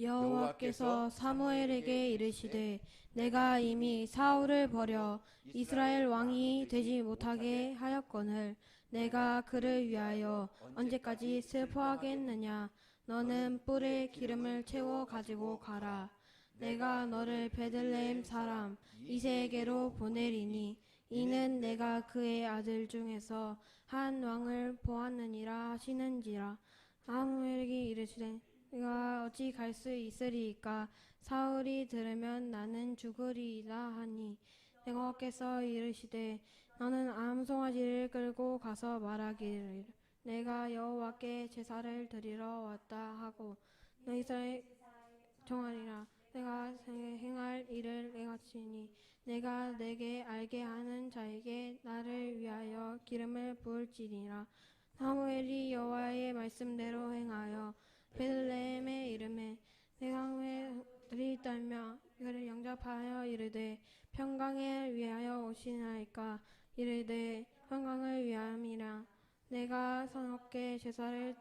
여호와께서 사무엘에게 이르시되 내가 이미 사울을 버려 이스라엘 왕이 되지 못하게 하였거늘 내가 그를 위하여 언제까지 슬퍼하겠느냐. 너는 뿔에 기름을 채워 가지고 가라. 내가 너를 베들레헴 사람 이새에게로 보내리니 이는 내가 그의 아들 중에서 한 왕을 보았느니라 하시는지라. 사무엘에게 이르시되 내가 어찌 갈 수 있으리이까. 사울이 들으면 나는 죽으리이다 하니 여호와께서 이르시되 너는 암송아지를 끌고 가서 말하기를 내가 여호와께 제사를 드리러 왔다 하고 너희를 정하리라. 내가 행할 일을 내가 치니 내가 내게 알게 하는 자에게 나를 위하여 기름을 부을지니라. 사무엘이 여호와의 말씀대로 행하여 베들레헴에 이르매 백성들이 떨며 그를 영접하여 이르되 평강을 위하여 오시나이까. 이르되 평강을 위함이라. 내가 선악계 제사를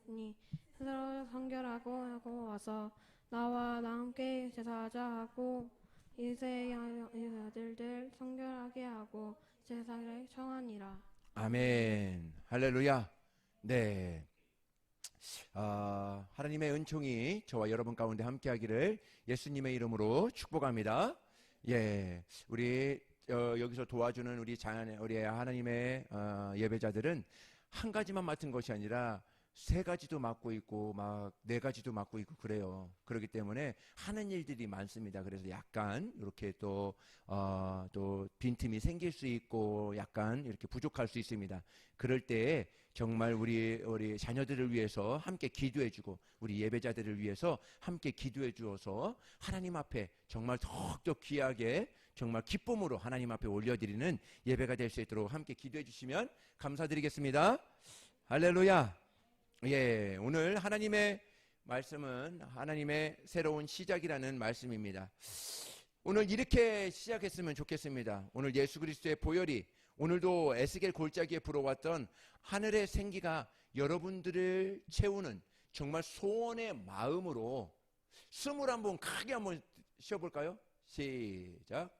드리니 스스로 성결하고 하고 와서 나와 함께 제사하자 하고 이스라엘 아들들 성결하게 하고 제사를 청하니라. 아멘. 할렐루야. 네. 하나님의 은총이 저와 여러분 가운데 함께하기를 예수님의 이름으로 축복합니다. 예, 우리 여기서 도와주는 우리 하나님의 예배자들은 한 가지만 맡은 것이 아니라 세 가지도 맡고 있고 막 네 가지도 맡고 있고 그래요. 그렇기 때문에 하는 일들이 많습니다. 그래서 약간 이렇게 또 빈틈이 생길 수 있고 약간 이렇게 부족할 수 있습니다. 그럴 때에 정말 우리 자녀들을 위해서 함께 기도해주고 우리 예배자들을 위해서 함께 기도해 주어서 하나님 앞에 정말 더욱더 귀하게 정말 기쁨으로 하나님 앞에 올려드리는 예배가 될 수 있도록 함께 기도해 주시면 감사드리겠습니다. 할렐루야. 예, 오늘 하나님의 말씀은 하나님의 새로운 시작이라는 말씀입니다. 오늘 이렇게 시작했으면 좋겠습니다. 오늘 예수 그리스도의 보혈이 오늘도 에스겔 골짜기에 불어왔던 하늘의 생기가 여러분들을 채우는 정말 소원의 마음으로 숨을 한번 크게 한번 쉬어볼까요? 시작.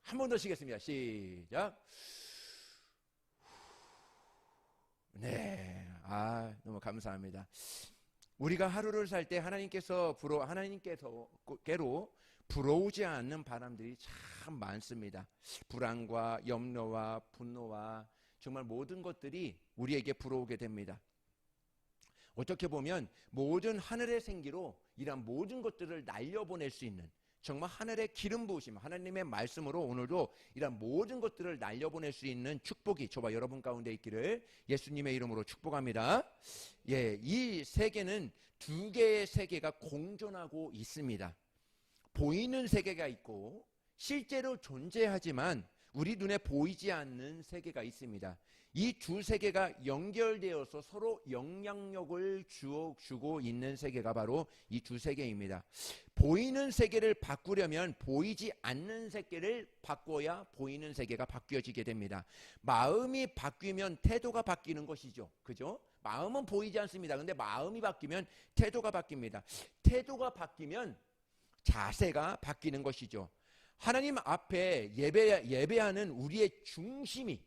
한 번 더 쉬겠습니다. 시작. 네, 너무 감사합니다. 우리가 하루를 살 때 하나님께로 불어오지 않는 바람들이 참 많습니다. 불안과 염려와 분노와 정말 모든 것들이 우리에게 불어오게 됩니다. 어떻게 보면 모든 하늘의 생기로 이런 모든 것들을 날려보낼 수 있는 정말 하늘의 기름 부으심 하나님의 말씀으로 오늘도 이런 모든 것들을 날려보낼 수 있는 축복이 저와 여러분 가운데 있기를 예수님의 이름으로 축복합니다. 예, 이 세계는 두 개의 세계가 공존하고 있습니다. 보이는 세계가 있고 실제로 존재하지만 우리 눈에 보이지 않는 세계가 있습니다. 이 두 세계가 연결되어서 서로 영향력을 주고 있는 세계가 바로 이 두 세계입니다. 보이는 세계를 바꾸려면 보이지 않는 세계를 바꿔야 보이는 세계가 바뀌어지게 됩니다. 마음이 바뀌면 태도가 바뀌는 것이죠. 그죠? 마음은 보이지 않습니다. 근데 마음이 바뀌면 태도가 바뀝니다. 태도가 바뀌면 자세가 바뀌는 것이죠. 하나님 앞에 예배하는 우리의 중심이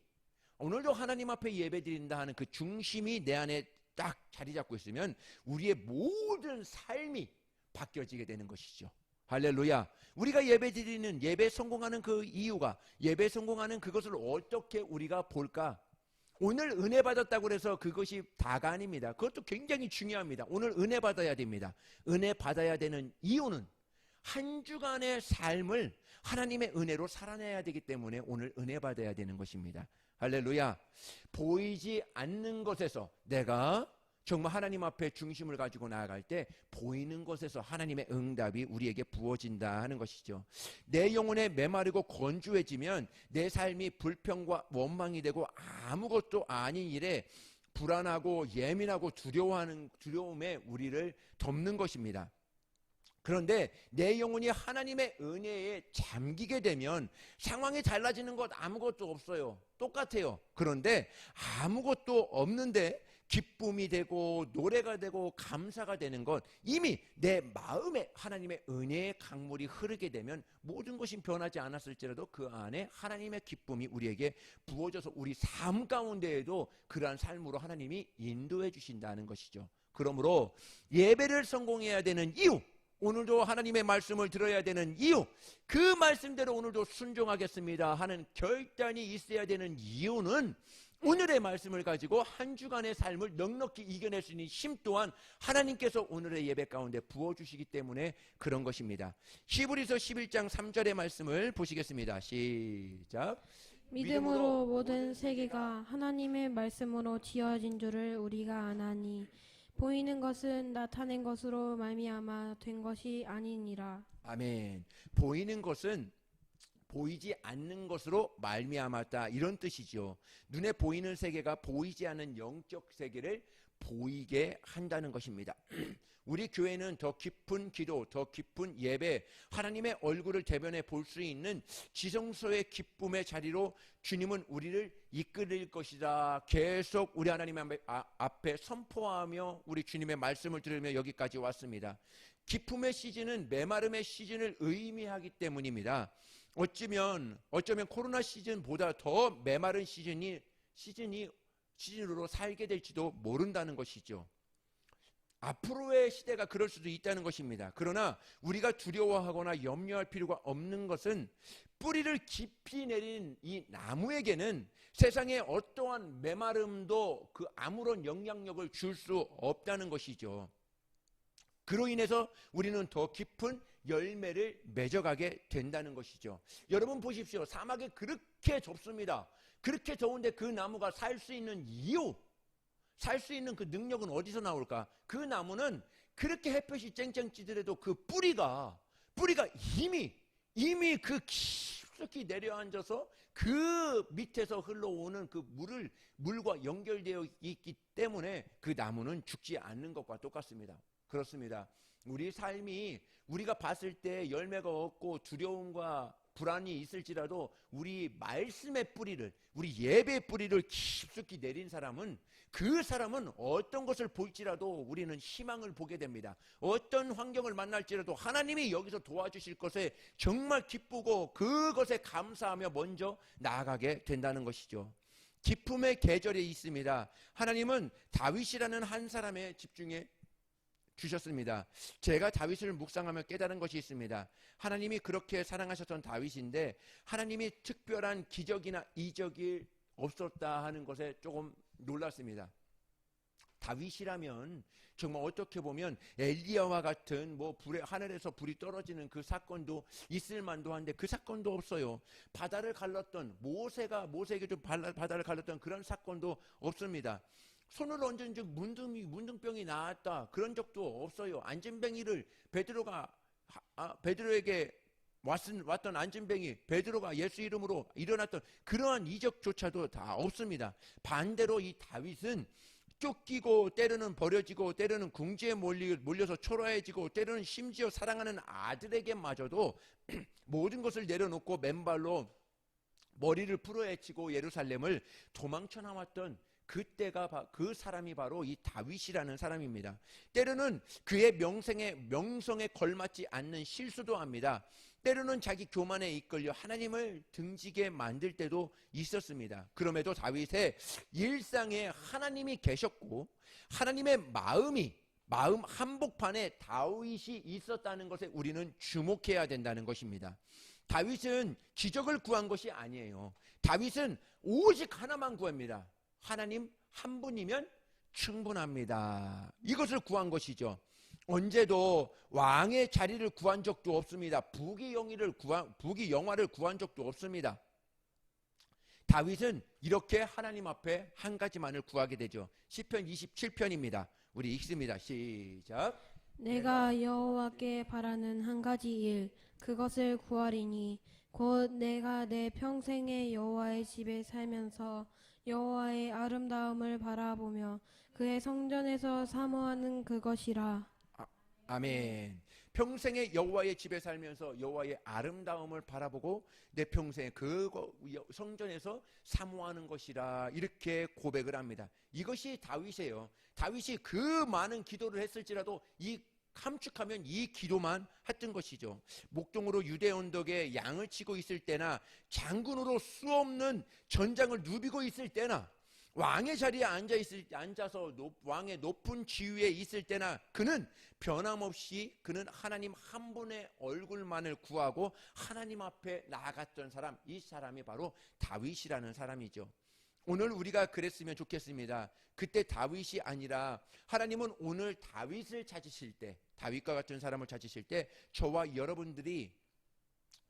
오늘도 하나님 앞에 예배드린다 하는 그 중심이 내 안에 딱 자리 잡고 있으면 우리의 모든 삶이 바뀌어지게 되는 것이죠. 할렐루야. 우리가 예배드리는 예배 성공하는 그 이유가 예배 성공하는 그것을 어떻게 우리가 볼까? 오늘 은혜 받았다고 해서 그것이 다가 아닙니다. 그것도 굉장히 중요합니다. 오늘 은혜 받아야 됩니다. 은혜 받아야 되는 이유는 한 주간의 삶을 하나님의 은혜로 살아내야 되기 때문에 오늘 은혜 받아야 되는 것입니다. 할렐루야. 보이지 않는 것에서 내가 정말 하나님 앞에 중심을 가지고 나아갈 때 보이는 것에서 하나님의 응답이 우리에게 부어진다 하는 것이죠. 내 영혼에 메마르고 건조해지면 내 삶이 불평과 원망이 되고 아무것도 아닌 일에 불안하고 예민하고 두려움에 우리를 덮는 것입니다. 그런데 내 영혼이 하나님의 은혜에 잠기게 되면 상황이 달라지는 것 아무것도 없어요. 똑같아요. 그런데 아무것도 없는데 기쁨이 되고 노래가 되고 감사가 되는 것, 이미 내 마음에 하나님의 은혜의 강물이 흐르게 되면 모든 것이 변하지 않았을지라도 그 안에 하나님의 기쁨이 우리에게 부어져서 우리 삶 가운데에도 그러한 삶으로 하나님이 인도해 주신다는 것이죠. 그러므로 예배를 성공해야 되는 이유, 오늘도 하나님의 말씀을 들어야 되는 이유, 그 말씀대로 오늘도 순종하겠습니다 하는 결단이 있어야 되는 이유는 오늘의 말씀을 가지고 한 주간의 삶을 넉넉히 이겨낼 수 있는 힘 또한 하나님께서 오늘의 예배 가운데 부어주시기 때문에 그런 것입니다. 히브리서 11장 3절의 말씀을 보시겠습니다. 시작. 믿음으로 모든 세계가 하나님의 말씀으로 지어진 줄을 우리가 아나니 보이는 것은 나타낸 것으로 말미암아 된 것이 아니니라. 아멘. 보이는 것은 보이지 않는 것으로 말미암았다, 이런 뜻이죠. 눈에 보이는 세계가 보이지 않는 영적 세계를 보이게 한다는 것입니다. 우리 교회는 더 깊은 기도, 더 깊은 예배, 하나님의 얼굴을 대변해 볼 수 있는 지성소의 기쁨의 자리로 주님은 우리를 이끌릴 것이다, 계속 우리 하나님 앞에 선포하며 우리 주님의 말씀을 들으며 여기까지 왔습니다. 기쁨의 시즌은 메마름의 시즌을 의미하기 때문입니다. 어쩌면 코로나 시즌보다 더 메마른 시즌으로 살게 될지도 모른다는 것이죠. 앞으로의 시대가 그럴 수도 있다는 것입니다. 그러나 우리가 두려워하거나 염려할 필요가 없는 것은 뿌리를 깊이 내린 이 나무에게는 세상의 어떠한 메마름도 그 아무런 영향력을 줄 수 없다는 것이죠. 그로 인해서 우리는 더 깊은 열매를 맺어가게 된다는 것이죠. 여러분 보십시오. 사막이 그렇게 좁습니다. 그렇게 더운데 그 나무가 살 수 있는 이유, 살 수 있는 그 능력은 어디서 나올까? 그 나무는 그렇게 햇볕이 쨍쨍 찌더라도 그 뿌리가 이미 그 깊숙이 내려앉아서 그 밑에서 흘러오는 그 물과 연결되어 있기 때문에 그 나무는 죽지 않는 것과 똑같습니다. 그렇습니다. 우리 삶이 우리가 봤을 때 열매가 없고 두려움과 불안이 있을지라도 우리 말씀의 뿌리를, 우리 예배의 뿌리를 깊숙이 내린 사람은, 그 사람은 어떤 것을 볼지라도 우리는 희망을 보게 됩니다. 어떤 환경을 만날지라도 하나님이 여기서 도와주실 것에 정말 기쁘고 그것에 감사하며 먼저 나아가게 된다는 것이죠. 기쁨의 계절이 있습니다. 하나님은 다윗이라는 한 사람에 집중해 주셨습니다. 제가 다윗을 묵상하며 깨달은 것이 있습니다. 하나님이 그렇게 사랑하셨던 다윗인데 하나님이 특별한 기적이나 이적이 없었다 하는 것에 조금 놀랐습니다. 다윗이라면 정말 어떻게 보면 엘리야와 같은 하늘에서 불이 떨어지는 그 사건도 있을 만도 한데 그 사건도 없어요. 바다를 갈랐던 모세에게 좀 바다를 갈랐던 그런 사건도 없습니다. 손을 얹은 즉 문둥병이 나았다, 그런 적도 없어요. 안진뱅이를 베드로에게 왔던 안진뱅이 베드로가 예수 이름으로 일어났던 그러한 이적조차도 다 없습니다. 반대로 이 다윗은 쫓기고 때로는 버려지고 때로는 궁지에 몰려서 초라해지고 때로는 심지어 사랑하는 아들에게마저도 모든 것을 내려놓고 맨발로 머리를 풀어헤치고 예루살렘을 도망쳐 나왔던 그 사람이 바로 이 다윗이라는 사람입니다. 때로는 그의 명성에 걸맞지 않는 실수도 합니다. 때로는 자기 교만에 이끌려 하나님을 등지게 만들 때도 있었습니다. 그럼에도 다윗의 일상에 하나님이 계셨고 하나님의 마음 한복판에 다윗이 있었다는 것에 우리는 주목해야 된다는 것입니다. 다윗은 기적을 구한 것이 아니에요. 다윗은 오직 하나만 구합니다. 하나님 한 분이면 충분합니다. 이것을 구한 것이죠. 언제도 왕의 자리를 구한 적도 없습니다. 부귀 영화를 구한 적도 없습니다. 다윗은 이렇게 하나님 앞에 한 가지만을 구하게 되죠. 시편 27편입니다. 우리 읽습니다. 시작. 내가 여호와께 바라는 한 가지 일, 그것을 구하리니 곧 내가 내 평생에 여호와의 집에 살면서 여호와의 아름다움을 바라보며 그의 성전에서 사모하는 그것이라. 아멘. 평생에 여호와의 집에 살면서 여호와의 아름다움을 바라보고 내 평생에 그 성전에서 사모하는 것이라 이렇게 고백을 합니다. 이것이 다윗이에요. 다윗이 그 많은 기도를 했을지라도 이 함축하면 이 기도만 했던 것이죠. 목동으로 유대 언덕에 양을 치고 있을 때나 장군으로 수없는 전장을 누비고 있을 때나 왕의 자리에 앉아서 왕의 높은 지위에 있을 때나 그는 변함없이 그는 하나님 한 분의 얼굴만을 구하고 하나님 앞에 나아갔던 사람, 이 사람이 바로 다윗이라는 사람이죠. 오늘 우리가 그랬으면 좋겠습니다. 그때 다윗이 아니라 하나님은 오늘 다윗을 찾으실 때, 다윗과 같은 사람을 찾으실 때 저와 여러분들이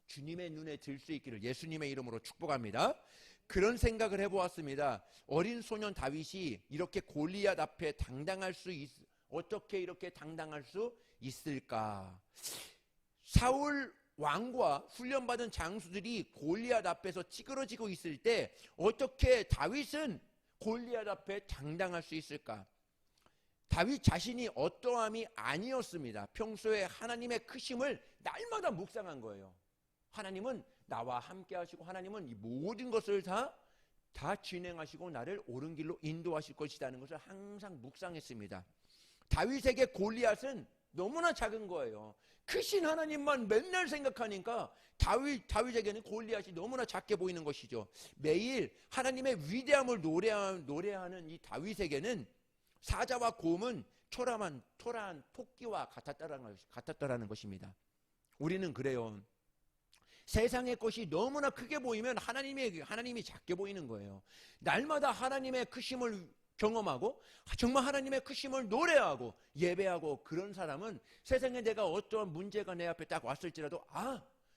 주님의 눈에 들 수 있기를 예수님의 이름으로 축복합니다. 그런 생각을 해보았습니다. 어린 소년 다윗이 이렇게 골리앗 앞에 어떻게 이렇게 당당할 수 있을까? 사울 왕과 훈련받은 장수들이 골리앗 앞에서 찌그러지고 있을 때 어떻게 다윗은 골리앗 앞에 당당할 수 있을까? 다윗 자신이 어떠함이 아니었습니다. 평소에 하나님의 크심을 날마다 묵상한 거예요. 하나님은 나와 함께 하시고 하나님은 이 모든 것을 다 진행하시고 나를 옳은 길로 인도하실 것이라는 것을 항상 묵상했습니다. 다윗에게 골리앗은 너무나 작은 거예요. 크신 하나님만 맨날 생각하니까 다윗에게는 골리앗이 너무나 작게 보이는 것이죠. 매일 하나님의 위대함을 노래하는 이 다윗에게는 사자와 곰은 초라한 토끼와 같았다라는 것입니다. 우리는 그래요. 세상의 것이 너무나 크게 보이면 하나님이 작게 보이는 거예요. 날마다 하나님의 크심을 경험하고 정말 하나님의 크심을 노래하고 예배하고 그런 사람은 세상에 내가 어떠한 문제가 내 앞에 딱 왔을지라도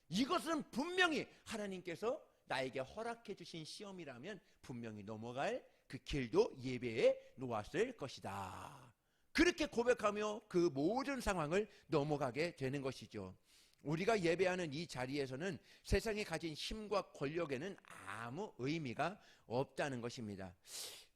이것은 분명히 하나님께서 나에게 허락해 주신 시험이라면 분명히 넘어갈 그 길도 예배에 놓았을 것이다. 그렇게 고백하며 그 모든 상황을 넘어가게 되는 것이죠. 우리가 예배하는 이 자리에서는 세상이 가진 힘과 권력에는 아무 의미가 없다는 것입니다.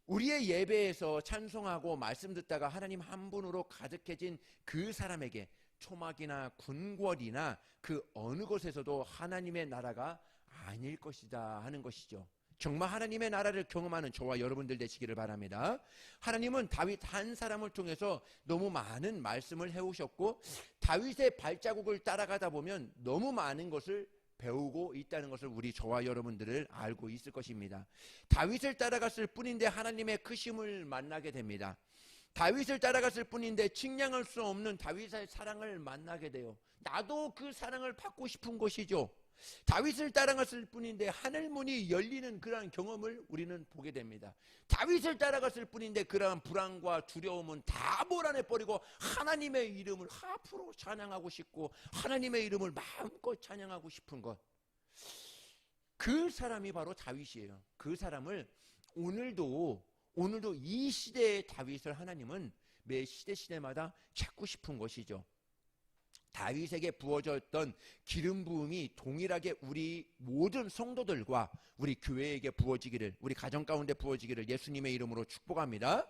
우리의 예배에서 찬송하고 말씀 듣다가 하나님 한 분으로 가득해진 그 사람에게 초막이나 궁궐이나 그 어느 곳에서도 하나님의 나라가 아닐 것이다 하는 것이죠. 정말 하나님의 나라를 경험하는 저와 여러분들 되시기를 바랍니다. 하나님은 다윗 한 사람을 통해서 너무 많은 말씀을 해오셨고 다윗의 발자국을 따라가다 보면 너무 많은 것을 배우고 있다는 것을 저와 여러분들을 알고 있을 것입니다. 다윗을 따라갔을 뿐인데 하나님의 크심을 만나게 됩니다. 다윗을 따라갔을 뿐인데 측량할 수 없는 다윗의 사랑을 만나게 돼요. 나도 그 사랑을 받고 싶은 것이죠. 다윗을 따라갔을 뿐인데 하늘문이 열리는 그러한 경험을 우리는 보게 됩니다. 다윗을 따라갔을 뿐인데 그러한 불안과 두려움은 다 몰아내버리고 하나님의 이름을 앞으로 찬양하고 싶고 하나님의 이름을 마음껏 찬양하고 싶은 것, 그 사람이 바로 다윗이에요. 그 사람을 오늘도 이 시대의 다윗을 하나님은 매 시대마다 찾고 싶은 것이죠. 다윗에게 부어졌던 기름 부음이 동일하게 우리 모든 성도들과 우리 교회에게 부어지기를, 우리 가정 가운데 부어지기를 예수님의 이름으로 축복합니다.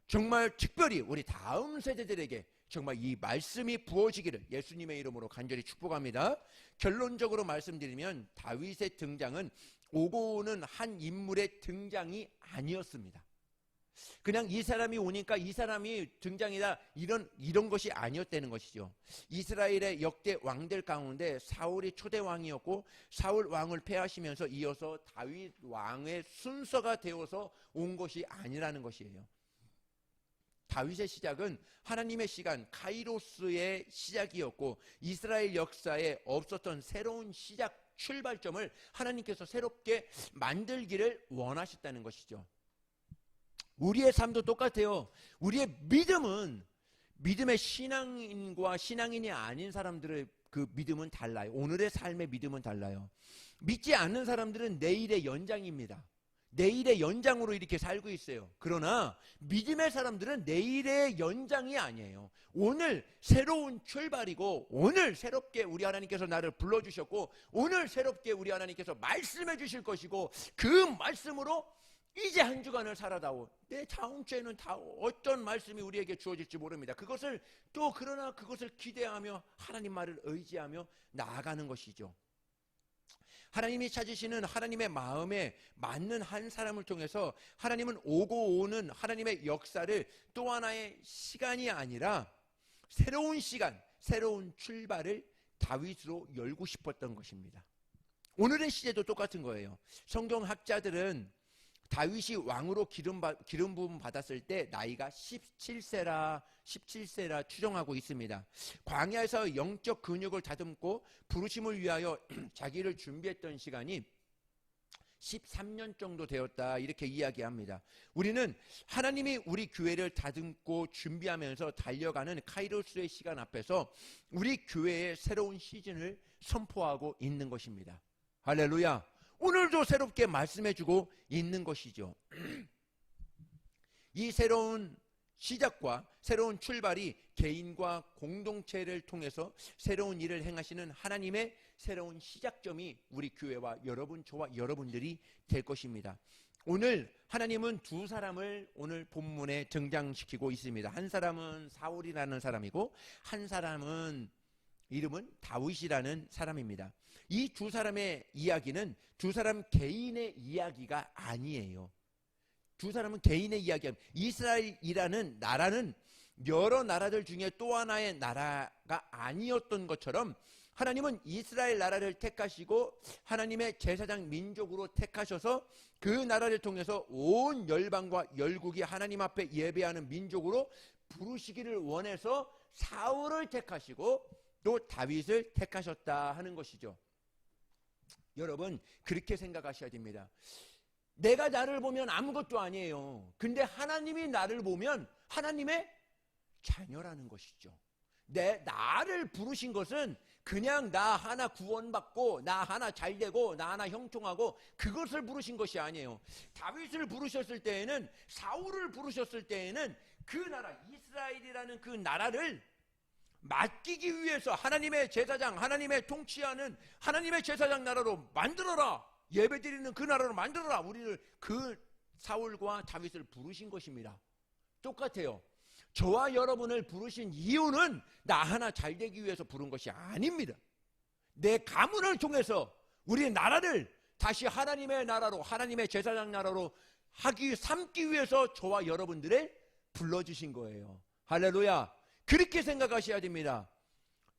정말 특별히 우리 다음 세대들에게 정말 이 말씀이 부어지기를 예수님의 이름으로 간절히 축복합니다. 결론적으로 말씀드리면 다윗의 등장은 오고 오는 한 인물의 등장이 아니었습니다. 그냥 이 사람이 오니까 이 사람이 등장이다 이런 것이 아니었다는 것이죠. 이스라엘의 역대 왕들 가운데 사울이 초대 왕이었고 사울 왕을 패하시면서 이어서 다윗 왕의 순서가 되어서 온 것이 아니라는 것이에요. 다윗의 시작은 하나님의 시간 카이로스의 시작이었고 이스라엘 역사에 없었던 새로운 시작 출발점을 하나님께서 새롭게 만들기를 원하셨다는 것이죠. 우리의 삶도 똑같아요. 우리의 믿음은 믿음의 신앙인과 신앙인이 아닌 사람들의 그 믿음은 달라요. 오늘의 삶의 믿음은 달라요. 믿지 않는 사람들은 내일의 연장입니다. 내일의 연장으로 이렇게 살고 있어요. 그러나 믿음의 사람들은 내일의 연장이 아니에요. 오늘 새로운 출발이고 오늘 새롭게 우리 하나님께서 나를 불러주셨고 오늘 새롭게 우리 하나님께서 말씀해 주실 것이고 그 말씀으로 이제 한 주간을 살아다오. 내 다음 주에는 다 어떤 말씀이 우리에게 주어질지 모릅니다. 그것을 또 그러나 그것을 기대하며 하나님 말을 의지하며 나아가는 것이죠. 하나님이 찾으시는 하나님의 마음에 맞는 한 사람을 통해서 하나님은 오고 오는 하나님의 역사를 또 하나의 시간이 아니라 새로운 시간, 새로운 출발을 다윗으로 열고 싶었던 것입니다. 오늘의 시대도 똑같은 거예요. 성경학자들은 다윗이 왕으로 기름 부음 받았을 때 나이가 17세라 추정하고 있습니다. 광야에서 영적 근육을 다듬고 부르심을 위하여 자기를 준비했던 시간이 13년 정도 되었다, 이렇게 이야기합니다. 우리는 하나님이 우리 교회를 다듬고 준비하면서 달려가는 카이로스의 시간 앞에서 우리 교회의 새로운 시즌을 선포하고 있는 것입니다. 할렐루야. 오늘도 새롭게 말씀해주고 있는 것이죠. 이 새로운 시작과 새로운 출발이 개인과 공동체를 통해서 새로운 일을 행하시는 하나님의 새로운 시작점이 우리 교회와 여러분, 저와 여러분들이 될 것입니다. 오늘 하나님은 두 사람을 오늘 본문에 등장시키고 있습니다. 한 사람은 사울이라는 사람이고 한 사람은 이름은 다윗이라는 사람입니다. 이 두 사람의 이야기는 두 사람 개인의 이야기가 아니에요. 두 사람은 개인의 이야기입니다. 이스라엘이라는 나라는 여러 나라들 중에 또 하나의 나라가 아니었던 것처럼 하나님은 이스라엘 나라를 택하시고 하나님의 제사장 민족으로 택하셔서 그 나라를 통해서 온 열방과 열국이 하나님 앞에 예배하는 민족으로 부르시기를 원해서 사울을 택하시고 또 다윗을 택하셨다 하는 것이죠. 여러분, 그렇게 생각하셔야 됩니다. 내가 나를 보면 아무것도 아니에요. 근데 하나님이 나를 보면 하나님의 자녀라는 것이죠. 나를 부르신 것은 그냥 나 하나 구원받고 나 하나 잘되고 나 하나 형통하고 그것을 부르신 것이 아니에요. 다윗을 부르셨을 때에는, 사울을 부르셨을 때에는 그 나라, 이스라엘이라는 그 나라를 맡기기 위해서 하나님의 제사장, 하나님의 통치하는 하나님의 제사장 나라로 만들어라. 예배드리는 그 나라로 만들어라. 우리를 그 사울과 다윗을 부르신 것입니다. 똑같아요. 저와 여러분을 부르신 이유는 나 하나 잘되기 위해서 부른 것이 아닙니다. 내 가문을 통해서 우리 나라를 다시 하나님의 나라로, 하나님의 제사장 나라로 삼기 위해서 저와 여러분들을 불러주신 거예요. 할렐루야. 그렇게 생각하셔야 됩니다.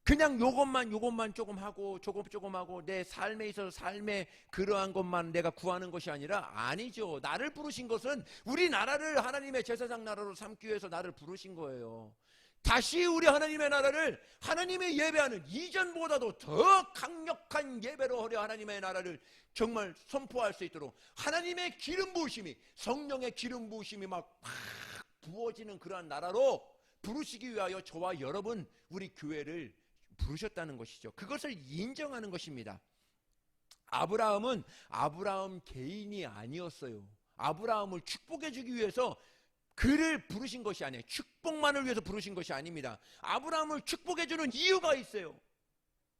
그냥 요것만 조금 하고 조금 하고 내 삶에 있어서 삶의 그러한 것만 내가 구하는 것이 아니라, 아니죠. 나를 부르신 것은 우리 나라를 하나님의 제사장 나라로 삼기 위해서 나를 부르신 거예요. 다시 우리 하나님의 나라를 하나님의 예배하는 이전보다도 더 강력한 예배로 하려 하나님의 나라를 정말 선포할 수 있도록 하나님의 기름 부으심이, 성령의 기름 부으심이 막 부어지는 그러한 나라로 부르시기 위하여 저와 여러분, 우리 교회를 부르셨다는 것이죠. 그것을 인정하는 것입니다. 아브라함은 아브라함 개인이 아니었어요. 아브라함을 축복해 주기 위해서 그를 부르신 것이 아니에요. 축복만을 위해서 부르신 것이 아닙니다. 아브라함을 축복해 주는 이유가 있어요.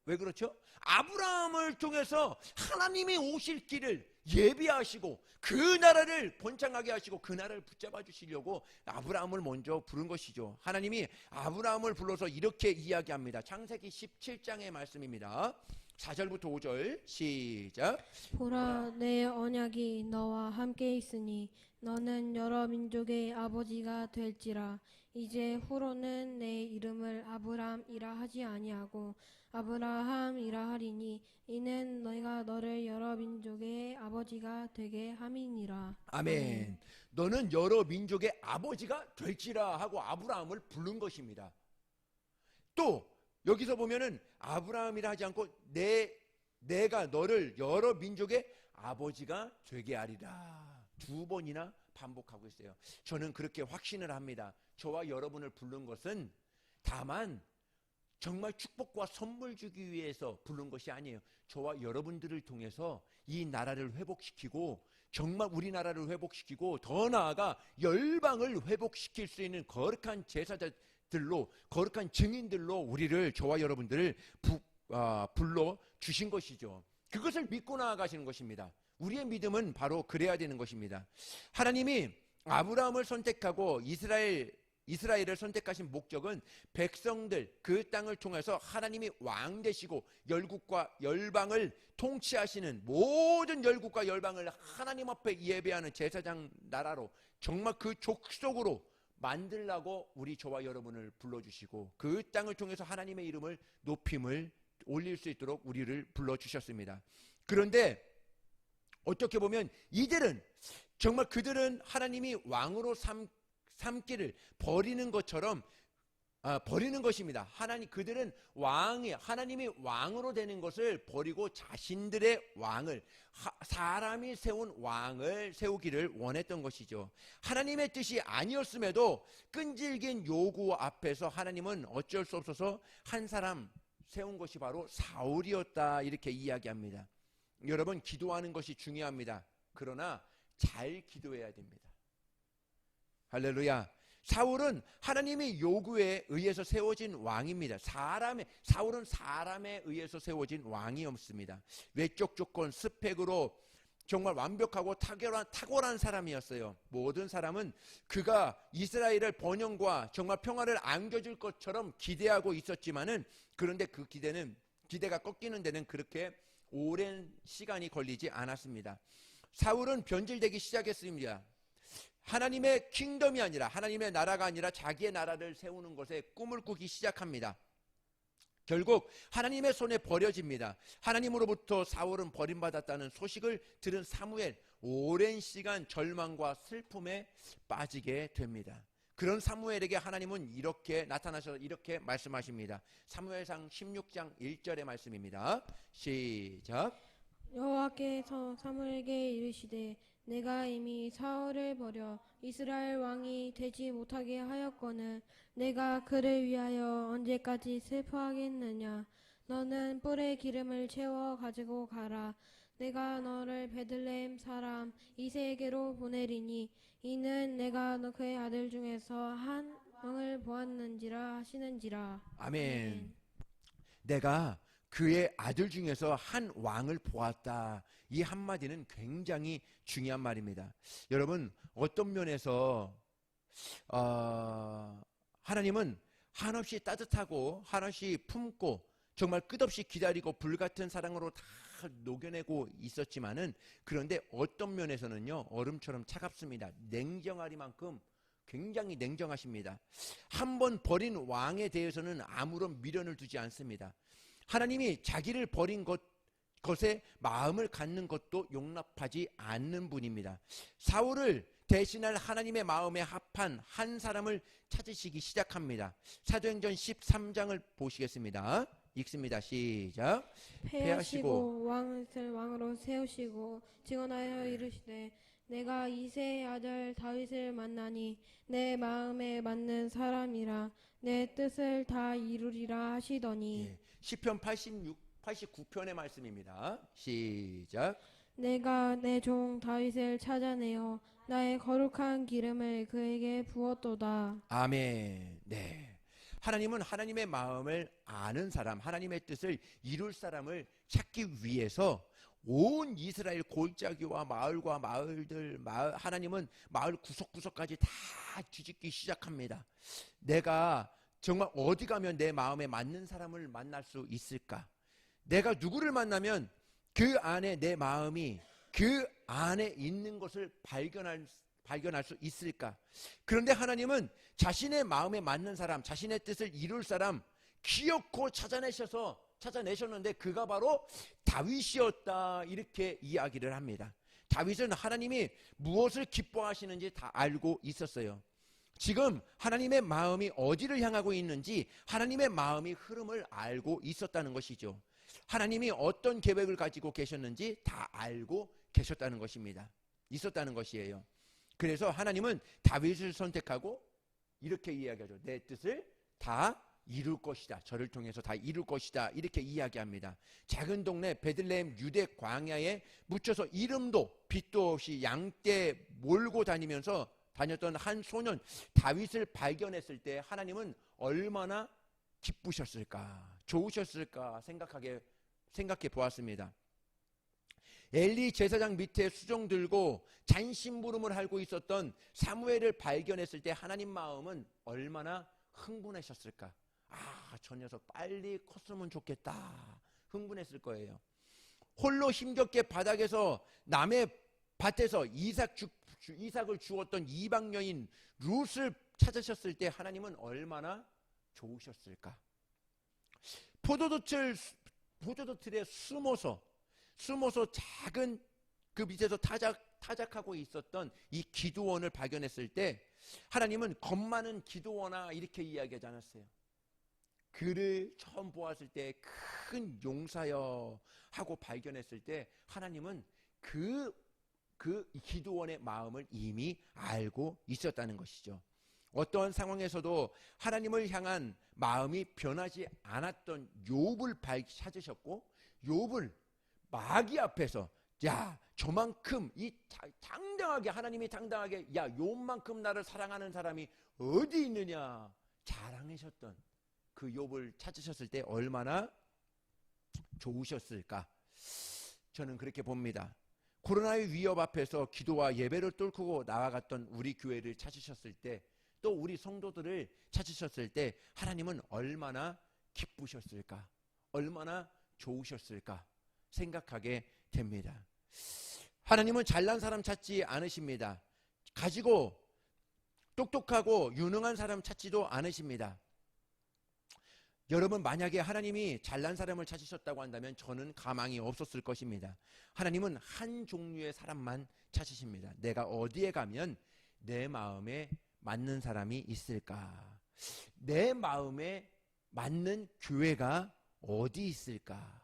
왜 그렇죠? 아브라함을 통해서 하나님이 오실 길을 예비하시고 그 나라를 번창하게 하시고 그 나라를 붙잡아 주시려고 아브라함을 먼저 부른 것이죠. 하나님이 아브라함을 불러서 이렇게 이야기합니다. 창세기 17장의 말씀입니다. 4절부터 5절 시작. 보라, 내 언약이 너와 함께 있으니 너는 여러 민족의 아버지가 될지라. 이제 후로는 내 이름을 아브람이라 하지 아니하고 아브라함이라 하리니 이는 너희가 너를 여러 민족의 아버지가 되게 함이니라. 아멘. 너는 여러 민족의 아버지가 될지라 하고 아브라함을 부른 것입니다. 또 여기서 보면은 아브라함이라 하지 않고 내가 너를 여러 민족의 아버지가 되게 하리라. 두 번이나 반복하고 있어요. 저는 그렇게 확신을 합니다. 저와 여러분을 부른 것은 다만 정말 축복과 선물 주기 위해서 부른 것이 아니에요. 저와 여러분들을 통해서 이 나라를 회복시키고 정말 우리나라를 회복시키고 더 나아가 열방을 회복시킬 수 있는 거룩한 제사자들로, 거룩한 증인들로 우리를, 저와 여러분들을 불러 주신 것이죠. 그것을 믿고 나아가시는 것입니다. 우리의 믿음은 바로 그래야 되는 것입니다. 하나님이 아브라함을 선택하고 이스라엘을 선택하신 목적은 백성들 그 땅을 통해서 하나님이 왕 되시고 열국과 열방을 통치하시는 모든 열국과 열방을 하나님 앞에 예배하는 제사장 나라로 정말 그 족속으로 만들라고 우리 저와 여러분을 불러주시고 그 땅을 통해서 하나님의 이름을 높임을 올릴 수 있도록 우리를 불러주셨습니다. 그런데 어떻게 보면 이들은 정말 그들은 하나님이 왕으로 삼기를 버리는 것처럼 버리는 것입니다. 그들은 하나님이 왕으로 되는 것을 버리고 자신들의 왕을 사람이 세운 왕을 세우기를 원했던 것이죠. 하나님의 뜻이 아니었음에도 끈질긴 요구 앞에서 하나님은 어쩔 수 없어서 한 사람 세운 것이 바로 사울이었다 이렇게 이야기합니다. 여러분, 기도하는 것이 중요합니다. 그러나 잘 기도해야 됩니다. 할렐루야. 사울은 하나님의 요구에 의해서 세워진 왕입니다. 사울은 사람에 의해서 세워진 왕이었습니다. 외적 조건, 스펙으로 정말 완벽하고 탁월한 사람이었어요. 모든 사람은 그가 이스라엘을 번영과 정말 평화를 안겨줄 것처럼 기대하고 있었지만은 그런데 그 기대가 꺾이는 데는 그렇게 오랜 시간이 걸리지 않았습니다. 사울은 변질되기 시작했습니다. 하나님의 킹덤이 아니라 하나님의 나라가 아니라 자기의 나라를 세우는 것에 꿈을 꾸기 시작합니다. 결국 하나님의 손에 버려집니다. 하나님으로부터 사울은 버림받았다는 소식을 들은 사무엘, 오랜 시간 절망과 슬픔에 빠지게 됩니다. 그런 사무엘에게 하나님은 이렇게 나타나셔서 이렇게 말씀하십니다. 사무엘상 16장 1절의 말씀입니다. 시작. 여호와께서 사무엘에게 이르시되 내가 이미 사울을 버려 이스라엘 왕이 되지 못하게 하였거늘 내가 그를 위하여 언제까지 슬퍼하겠느냐. 너는 뿔에 기름을 채워 가지고 가라. 내가 너를 베들레헴 사람 이새에게로 보내리니 이는 내가 그의 아들 중에서 한 왕을 보았는지라 하시는지라. 아멘. 내가 그의 아들 중에서 한 왕을 보았다. 이 한마디는 굉장히 중요한 말입니다. 여러분, 어떤 면에서 하나님은 한없이 따뜻하고 한없이 품고 정말 끝없이 기다리고 불같은 사랑으로 다 녹여내고 있었지만은 그런데 어떤 면에서는요 얼음처럼 차갑습니다. 냉정하리만큼 굉장히 냉정하십니다. 한 번 버린 왕에 대해서는 아무런 미련을 두지 않습니다. 하나님이 자기를 버린 것에 마음을 갖는 것도 용납하지 않는 분입니다. 사울을 대신할 하나님의 마음에 합한 한 사람을 찾으시기 시작합니다. 사도행전 13장을 보시겠습니다. 읽습니다. 시작. 패하시고 왕으로 세우시고 증언하여 이르시되 내가 이새의 아들 다윗을 만나니 내 마음에 맞는 사람이라 내 뜻을 다 이루리라 하시더니. 예, 시편 89편의 말씀입니다. 시작. 내가 내 종 다윗을 찾아내어 나의 거룩한 기름을 그에게 부었도다. 아멘. 네. 하나님은 하나님의 마음을 아는 사람, 하나님의 뜻을 이룰 사람을 찾기 위해서 온 이스라엘 골짜기와 마을과 하나님은 마을 구석구석까지 다 뒤집기 시작합니다. 내가 정말 어디 가면 내 마음에 맞는 사람을 만날 수 있을까? 내가 누구를 만나면 그 안에 내 마음이 그 안에 있는 것을 발견할 수 있을까? 그런데 하나님은 자신의 마음에 맞는 사람, 자신의 뜻을 이룰 사람 기어코 찾아내셨는데 그가 바로 다윗이었다 이렇게 이야기를 합니다. 다윗은 하나님이 무엇을 기뻐하시는지 다 알고 있었어요. 지금 하나님의 마음이 어디를 향하고 있는지 하나님의 마음의 흐름을 알고 있었다는 것이죠. 하나님이 어떤 계획을 가지고 계셨는지 다 알고 계셨다는 것입니다. 있었다는 것이에요. 그래서 하나님은 다윗을 선택하고 이렇게 이야기하죠. 내 뜻을 다 이룰 것이다. 저를 통해서 다 이룰 것이다. 이렇게 이야기합니다. 작은 동네 베들레헴 유대 광야에 묻혀서 이름도 빛도 없이 양떼 몰고 다녔던 한 소년 다윗을 발견했을 때 하나님은 얼마나 기쁘셨을까, 좋으셨을까 생각해 보았습니다. 엘리 제사장 밑에 수종 들고 잔심부름을 하고 있었던 사무엘을 발견했을 때 하나님 마음은 얼마나 흥분하셨을까? 저 녀석 빨리 컸으면 좋겠다. 흥분했을 거예요. 홀로 힘겹게 바닥에서 남의 밭에서 이삭을 주었던 이방 여인 룻을 찾으셨을 때 하나님은 얼마나 좋으셨을까? 포도도틀에 숨어서 작은 그 밑에서 타작하고 있었던 이 기드온을 발견했을 때 하나님은 겁 많은 기드온아 이렇게 이야기하지 않았어요. 그를 처음 보았을 때 큰 용사여 하고 발견했을 때 하나님은 그 기드온의 마음을 이미 알고 있었다는 것이죠. 어떠한 상황에서도 하나님을 향한 마음이 변하지 않았던 욥을 찾으셨고, 욥을 마귀 앞에서 저만큼 하나님이 당당하게 욥만큼 나를 사랑하는 사람이 어디 있느냐 자랑하셨던 그 욥을 찾으셨을 때 얼마나 좋으셨을까? 저는 그렇게 봅니다. 코로나의 위협 앞에서 기도와 예배를 뚫고 나아갔던 우리 교회를 찾으셨을 때, 또 우리 성도들을 찾으셨을 때 하나님은 얼마나 기쁘셨을까? 얼마나 좋으셨을까? 생각하게 됩니다. 하나님은 잘난 사람 찾지 않으십니다. 가지고 똑똑하고 유능한 사람 찾지도 않으십니다. 여러분, 만약에 하나님이 잘난 사람을 찾으셨다고 한다면 저는 가망이 없었을 것입니다. 하나님은 한 종류의 사람만 찾으십니다. 내가 어디에 가면 내 마음에 맞는 사람이 있을까? 내 마음에 맞는 교회가 어디 있을까?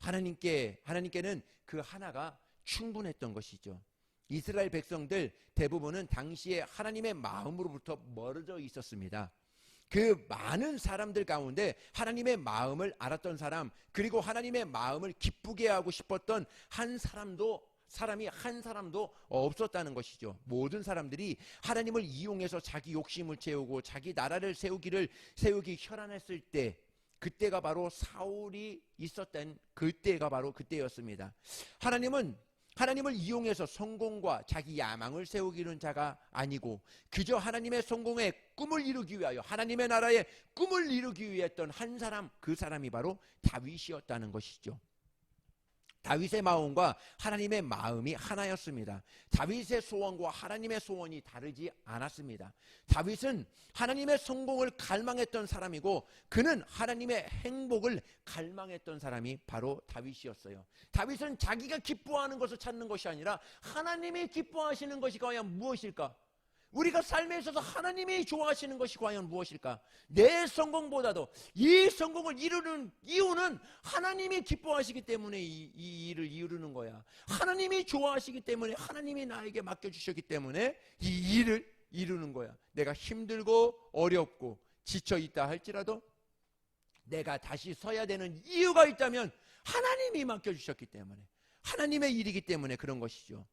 하나님께는 그 하나가 충분했던 것이죠. 이스라엘 백성들 대부분은 당시에 하나님의 마음으로부터 멀어져 있었습니다. 그 많은 사람들 가운데 하나님의 마음을 알았던 사람, 그리고 하나님의 마음을 기쁘게 하고 싶었던 사람이 한 사람도 없었다는 것이죠. 모든 사람들이 하나님을 이용해서 자기 욕심을 채우고 자기 나라를 세우기 혈안했을 때, 그때가 바로 사울이 있었던 그때가 바로 그때였습니다. 하나님을 이용해서 성공과 자기 야망을 세우기는 자가 아니고 그저 하나님의 성공의 꿈을 이루기 위하여 하나님의 나라의 꿈을 이루기 위해 했던 한 사람, 그 사람이 바로 다윗이었다는 것이죠. 다윗의 마음과 하나님의 마음이 하나였습니다. 다윗의 소원과 하나님의 소원이 다르지 않았습니다. 다윗은 하나님의 성공을 갈망했던 사람이고 그는 하나님의 행복을 갈망했던 사람이 바로 다윗이었어요. 다윗은 자기가 기뻐하는 것을 찾는 것이 아니라 하나님이 기뻐하시는 것이 과연 무엇일까? 우리가 삶에 있어서 하나님이 좋아하시는 것이 과연 무엇일까? 내 성공보다도 이 성공을 이루는 이유는 하나님이 기뻐하시기 때문에 이 일을 이루는 거야. 하나님이 좋아하시기 때문에, 하나님이 나에게 맡겨주셨기 때문에 이 일을 이루는 거야. 내가 힘들고 어렵고 지쳐있다 할지라도 내가 다시 서야 되는 이유가 있다면 하나님이 맡겨주셨기 때문에, 하나님의 일이기 때문에 그런 것이죠.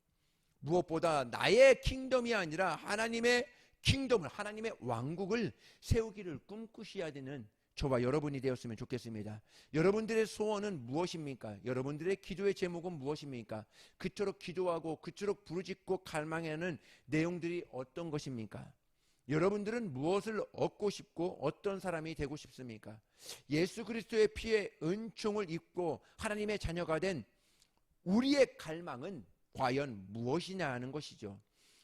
무엇보다 나의 킹덤이 아니라 하나님의 킹덤을, 하나님의 왕국을 세우기를 꿈꾸셔야 되는 저와 여러분이 되었으면 좋겠습니다. 여러분들의 소원은 무엇입니까? 여러분들의 기도의 제목은 무엇입니까? 그토록 기도하고 그토록 부르짖고 갈망하는 내용들이 어떤 것입니까? 여러분들은 무엇을 얻고 싶고 어떤 사람이 되고 싶습니까? 예수 그리스도의 피의 은총을 입고 하나님의 자녀가 된 우리의 갈망은 과연 무엇이냐 하는 것이죠.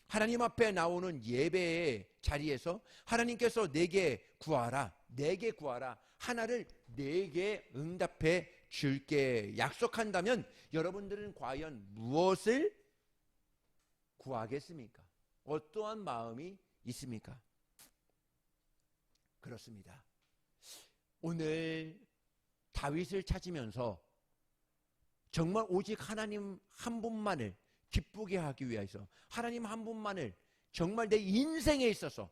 하나님 앞에 나오는 예배의 자리에서 하나님께서 내게 구하라, 하나를 내게 응답해 줄게 약속한다면 여러분들은 과연 무엇을 구하겠습니까? 어떠한 마음이 있습니까? 그렇습니다. 오늘 다윗을 찾으면서 정말 오직 하나님 한 분만을 기쁘게 하기 위해서, 하나님 한 분만을 정말 내 인생에 있어서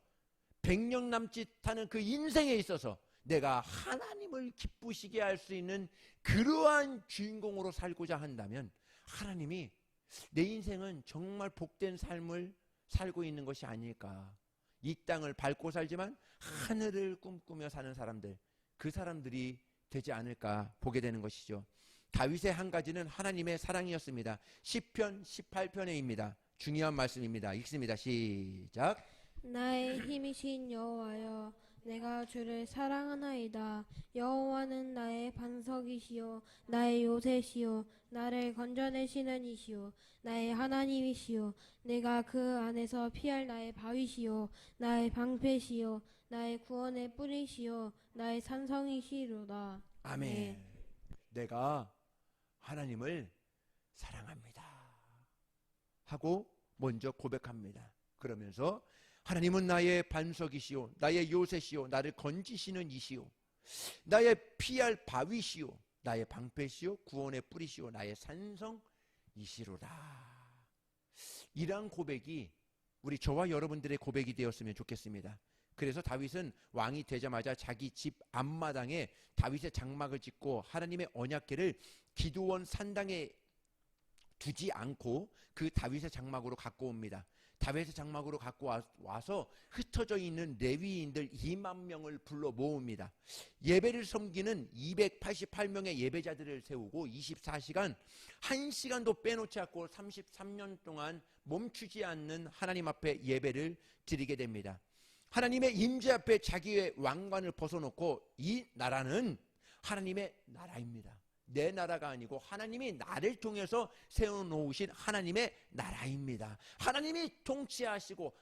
100년 남짓하는 그 인생에 있어서 내가 하나님을 기쁘시게 할 수 있는 그러한 주인공으로 살고자 한다면 하나님이 내 인생은 정말 복된 삶을 살고 있는 것이 아닐까. 이 땅을 밟고 살지만 하늘을 꿈꾸며 사는 사람들, 그 사람들이 되지 않을까 보게 되는 것이죠. 다윗의 한 가지는 하나님의 사랑이었습니다. 시편 18편에입니다. 중요한 말씀입니다. 읽습니다. 시작. 나의 힘이신 여호와여, 내가 주를 사랑하나이다. 여호와는 나의 반석이시요 나의 요새시요 나를 건져내시는 이시요 나의 하나님이시요 내가 그 안에서 피할 나의 바위시요 나의 방패시요 나의 구원의 뿌리시요 나의 산성이시로다. 아멘. 네. 내가 하나님을 사랑합니다 하고 먼저 고백합니다. 그러면서 하나님은 나의 반석이시오 나의 요새시오 나를 건지시는 이시오 나의 피할 바위시오 나의 방패시오 구원의 뿌리시오 나의 산성이시로다. 이러한 고백이 우리 저와 여러분들의 고백이 되었으면 좋겠습니다. 그래서 다윗은 왕이 되자마자 자기 집 앞마당에 다윗의 장막을 짓고 하나님의 언약궤를 기드온 산당에 두지 않고 그 다윗의 장막으로 갖고 옵니다. 다윗의 장막으로 갖고 와서 흩어져 있는 레위인들 2만 명을 불러 모읍니다. 예배를 섬기는 288명의 예배자들을 세우고 24시간 1시간도 빼놓지 않고 33년 동안 멈추지 않는 하나님 앞에 예배를 드리게 됩니다. 하나님의 임재 앞에 자기의 왕관을 벗어놓고 이 나라는 하나님의 나라입니다. 내 나라가 아니고 하나님이 나를 통해서 세워놓으신 하나님의 나라입니다. 하나님이 통치하시고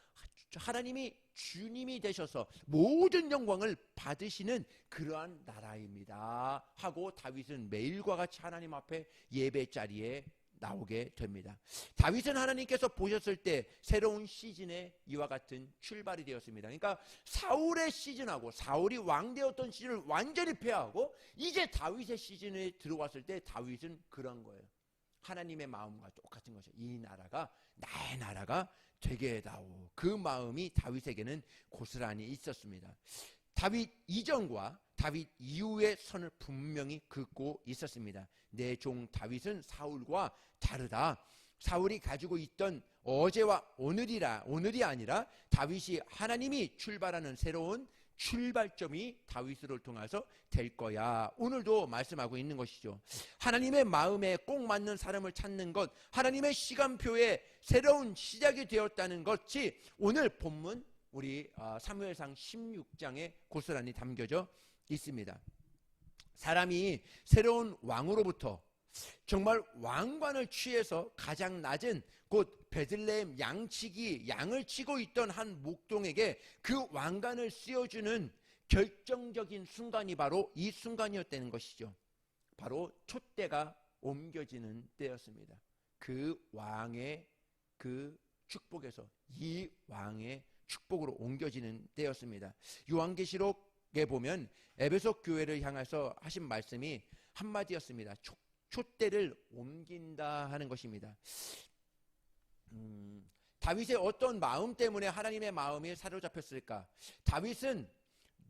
하나님이 주님이 되셔서 모든 영광을 받으시는 그러한 나라입니다 하고 다윗은 매일과 같이 하나님 앞에 예배 자리에 나오게 됩니다. 다윗은 하나님께서 보셨을 때 새로운 시즌에 이와 같은 출발이 되었습니다. 그러니까 사울의 시즌하고 사울이 왕 되었던 시즌을 완전히 폐하고 이제 다윗의 시즌에 들어왔을 때 다윗은 그런 거예요. 하나님의 마음과 똑같은 거죠. 이 나라가 나의 나라가 되게 해다오. 그 마음이 다윗에게는 고스란히 있었습니다. 다윗 이전과 다윗 이후의 선을 분명히 긋고 있었습니다. 내 종 다윗은 사울과 다르다. 사울이 가지고 있던 어제와 오늘이 아니라 다윗이 하나님이 출발하는 새로운 출발점이 다윗을 통해서 될 거야. 오늘도 말씀하고 있는 것이죠. 하나님의 마음에 꼭 맞는 사람을 찾는 것, 하나님의 시간표에 새로운 시작이 되었다는 것이 오늘 본문 우리 사무엘상 16장에 고스란히 담겨져 있습니다. 사람이 새로운 왕으로부터 정말 왕관을 취해서 가장 낮은 곧 베들레헴 양치기 양을 치고 있던 한 목동에게 그 왕관을 씌워주는 결정적인 순간이 바로 이 순간이었다는 것이죠. 바로 촛대가 옮겨지는 때였습니다. 그 왕의 그 축복에서 이 왕의 축복으로 옮겨지는 때였습니다. 요한계시록에 보면 에베소 교회를 향해서 하신 말씀이 한마디였습니다. 촛대를 옮긴다 하는 것입니다. 다윗의 어떤 마음 때문에 하나님의 마음이 사로잡혔을까? 다윗은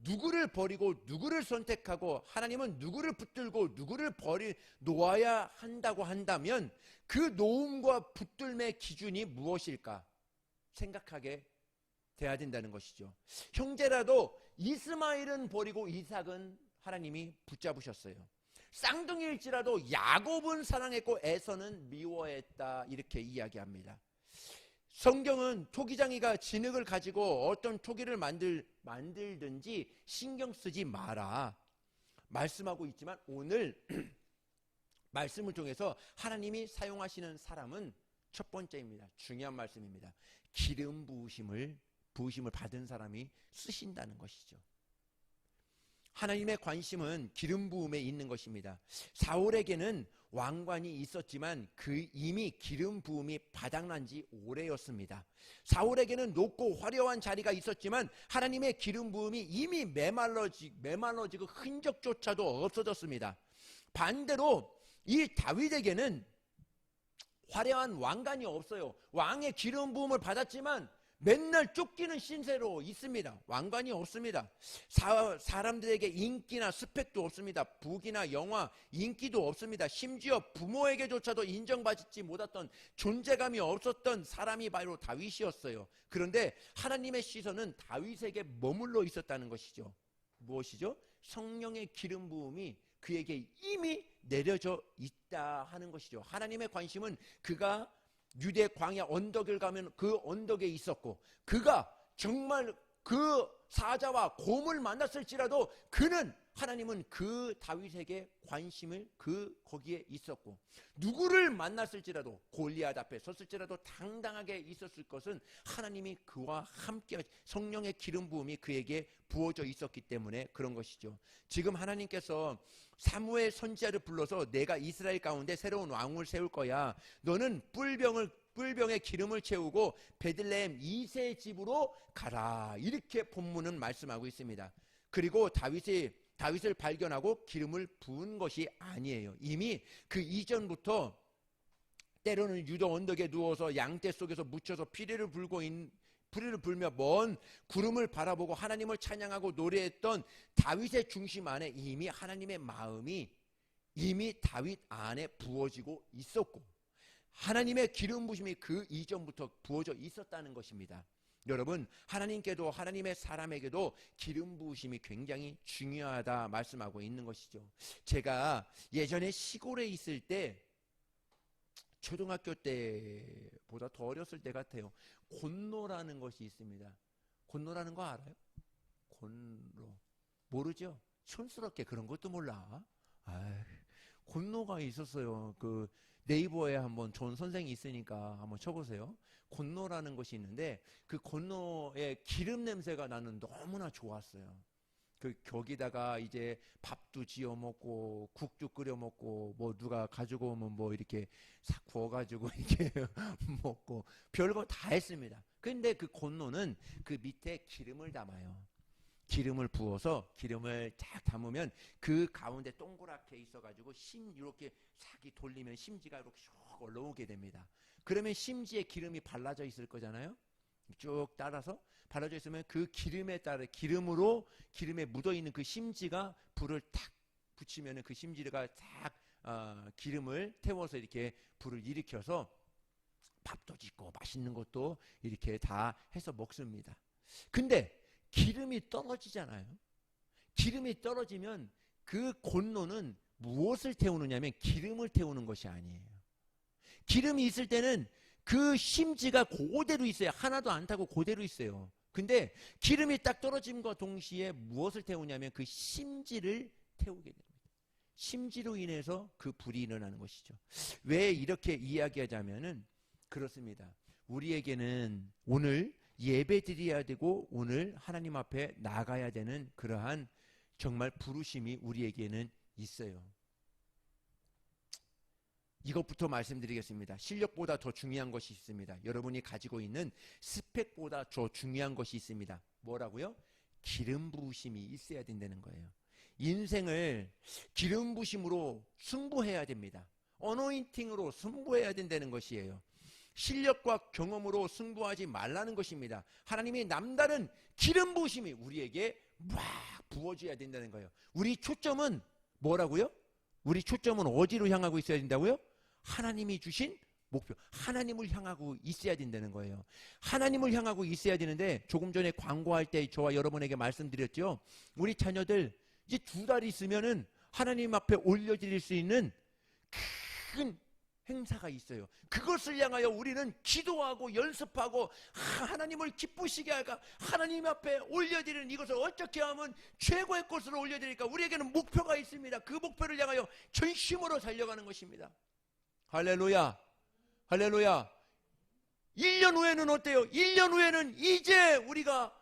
누구를 버리고 누구를 선택하고 하나님은 누구를 붙들고 누구를 놓아야 한다고 한다면 그 놓음과 붙들매의 기준이 무엇일까? 생각하게 돼야 된다는 것이죠. 형제라도 이스마엘은 버리고 이삭은 하나님이 붙잡으셨어요. 쌍둥이일지라도 야곱은 사랑했고 에서는 미워했다 이렇게 이야기합니다. 성경은 토기장이가 진흙을 가지고 어떤 토기를 만들든지 신경 쓰지 마라 말씀하고 있지만 오늘 말씀을 통해서 하나님이 사용하시는 사람은 첫 번째입니다. 중요한 말씀입니다. 기름 부으심을 받은 사람이 쓰신다는 것이죠. 하나님의 관심은 기름 부음에 있는 것입니다. 사울에게는 왕관이 있었지만 그 이미 기름 부음이 바닥난 지 오래였습니다. 사울에게는 높고 화려한 자리가 있었지만 하나님의 기름 부음이 이미 메말라지고 흔적조차도 없어졌습니다. 반대로 이 다윗에게는 화려한 왕관이 없어요. 왕의 기름 부음을 받았지만 맨날 쫓기는 신세로 있습니다. 왕관이 없습니다. 사람들에게 인기나 스펙도 없습니다. 부귀나 영화, 인기도 없습니다. 심지어 부모에게조차도 인정받지 못했던 존재감이 없었던 사람이 바로 다윗이었어요. 그런데 하나님의 시선은 다윗에게 머물러 있었다는 것이죠. 무엇이죠? 성령의 기름 부음이 그에게 이미 내려져 있다 하는 것이죠. 하나님의 관심은 그가 유대 광야 언덕을 가면 그 언덕에 있었고, 그가 정말 그 사자와 곰을 만났을지라도 그는, 하나님은 그 다윗에게 관심을 거기에 있었고, 누구를 만났을지라도, 골리앗 앞에 섰을지라도 당당하게 있었을 것은 하나님이 그와 함께 성령의 기름 부음이 그에게 부어져 있었기 때문에 그런 것이죠. 지금 하나님께서 사무엘 선지자를 불러서 내가 이스라엘 가운데 새로운 왕을 세울 거야, 너는 뿔병에 기름을 채우고 베들레헴 이새의 집으로 가라, 이렇게 본문은 말씀하고 있습니다. 그리고 다윗을 발견하고 기름을 부은 것이 아니에요. 이미 그 이전부터 때로는 유다 언덕에 누워서 양떼 속에서 묻혀서 피리를 불며 먼 구름을 바라보고 하나님을 찬양하고 노래했던 다윗의 중심 안에 이미 하나님의 마음이 이미 다윗 안에 부어지고 있었고, 하나님의 기름 부심이 그 이전부터 부어져 있었다는 것입니다. 여러분, 하나님께도, 하나님의 사람에게도 기름 부으심이 굉장히 중요하다 말씀하고 있는 것이죠. 제가 예전에 시골에 있을 때, 초등학교 때보다 더 어렸을 때 같아요. 곤노라는 것이 있습니다. 곤노라는 거 알아요? 곤노 모르죠? 촌스럽게 그런 것도 몰라. 곤노가 있었어요. 그 네이버에 한번 좋은 선생이 있으니까 한번 쳐보세요. 곤노라는 것이 있는데, 그 곤노의 기름 냄새가 나는 너무나 좋았어요. 거기다가 이제 밥도 지어 먹고 국도 끓여 먹고, 뭐 누가 가지고 오면 뭐 이렇게 싹 구워가지고 이렇게 먹고 별거 다 했습니다. 근데 그 곤노는 그 밑에 기름을 담아요. 기름을 부어서 기름을 쫙 담으면 그 가운데 동그랗게 있어가지고 이렇게 싹이 돌리면 심지가 이렇게 쭉 올라오게 됩니다. 그러면 심지에 기름이 발라져 있을 거잖아요. 쭉 따라서 발라져 있으면 그 기름에 따라 기름에 묻어 있는 그 심지가 불을 탁 붙이면 그 심지가 탁 기름을 태워서 이렇게 불을 일으켜서 밥도 짓고 맛있는 것도 이렇게 다 해서 먹습니다. 근데 기름이 떨어지잖아요. 기름이 떨어지면 그 곤노는 무엇을 태우느냐면 기름을 태우는 것이 아니에요. 기름이 있을 때는 그 심지가 그대로 있어요. 하나도 안 타고 그대로 있어요. 근데 기름이 딱 떨어짐과 동시에 무엇을 태우냐면 그 심지를 태우게 됩니다. 심지로 인해서 그 불이 일어나는 것이죠. 왜 이렇게 이야기하자면은 그렇습니다. 우리에게는 오늘 예배 드려야 되고 오늘 하나님 앞에 나가야 되는 그러한 정말 부르심이 우리에게는 있어요. 이것부터 말씀드리겠습니다. 실력보다 더 중요한 것이 있습니다. 여러분이 가지고 있는 스펙보다 더 중요한 것이 있습니다. 뭐라고요? 기름 부으심이 있어야 된다는 거예요. 인생을 기름 부으심으로 승부해야 됩니다. 어노인팅으로 승부해야 된다는 것이에요. 실력과 경험으로 승부하지 말라는 것입니다. 하나님이 남다른 기름 부으심이 우리에게 막 부어줘야 된다는 거예요. 우리 초점은 뭐라고요? 우리 초점은 어디로 향하고 있어야 된다고요? 하나님이 주신 목표, 하나님을 향하고 있어야 된다는 거예요. 하나님을 향하고 있어야 되는데, 조금 전에 광고할 때 저와 여러분에게 말씀드렸죠. 우리 자녀들 이제 2달 있으면은 하나님 앞에 올려드릴 수 있는 큰 행사가 있어요. 그것을 향하여 우리는 기도하고 연습하고 하나님을 기쁘시게 할까, 하나님 앞에 올려드리는 이것을 어떻게 하면 최고의 것으로 올려드릴까, 우리에게는 목표가 있습니다. 그 목표를 향하여 전심으로 달려가는 것입니다. 할렐루야, 할렐루야. 1년 후에는 어때요? 1년 후에는 이제 우리가